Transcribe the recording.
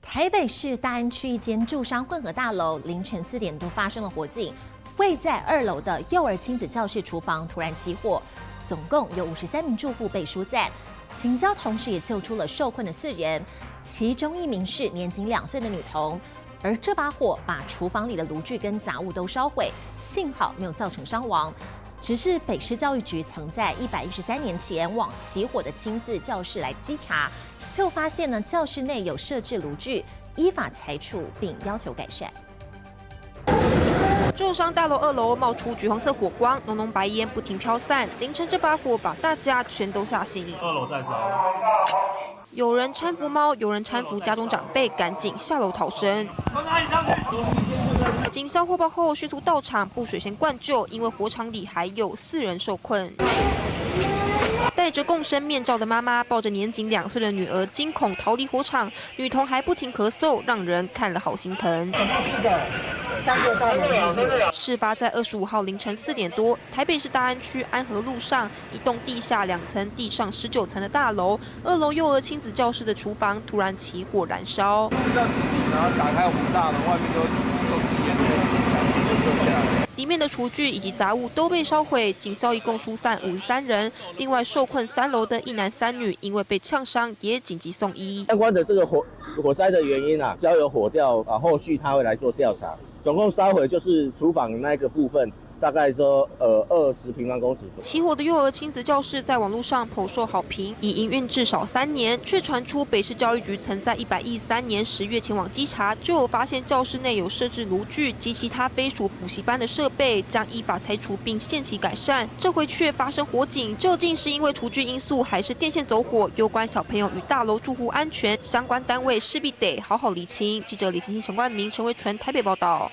台北市大安区一间住商混合大楼凌晨4点多发生了火警，位在2楼的幼儿亲子教室厨房突然起火，总共有53名住户被疏散，警消同时也救出了受困的4人，其中1名是年仅2岁的女童。而这把火把厨房里的炉具跟杂物都烧毁，幸好没有造成伤亡。只是北市教育局曾在113年前往起火的亲子教室来稽查，就发现呢教室内有设置炉具，依法裁处并要求改善。住商大楼2楼冒出橘黄色火光，浓浓白烟不停飘散。凌晨这把火把大家全都吓醒。2楼在烧。有人搀扶猫，有人搀扶家中长辈，赶紧下楼逃生。警消获报后迅速到场，布水先灌救，因为火场里还有4人受困。戴着共生面罩的妈妈抱着年仅2岁的女儿，惊恐逃离火场。女童还不停咳嗽，让人看了好心疼。事发在25号凌晨4点多，台北市大安区安和路上一栋地下2层、地上19层的大楼，2楼幼儿亲子教室的厨房突然起火燃烧。然后打开火大门，外面都是烟雾。里面的厨具以及杂物都被烧毁，警消一共疏散53人。另外，受困3楼的1男3女因为被呛伤，也紧急送医。相关的这个火灾的原因交由火调后续他会来做调查。总共烧毁就是厨房那个部分。大概说20平方公尺。起火的幼儿亲子教室在网络上颇受好评，已营运至少3年，却传出北市教育局曾在113年10月前往稽查，就有发现教室内有设置炉具及其他非属补习班的设备，将依法裁处并限期改善。这回却发生火警，究竟是因为厨具因素，还是电线走火？有关小朋友与大楼住户安全，相关单位势必得好好厘清。记者李婷、陈冠明、陈维纯台北报道。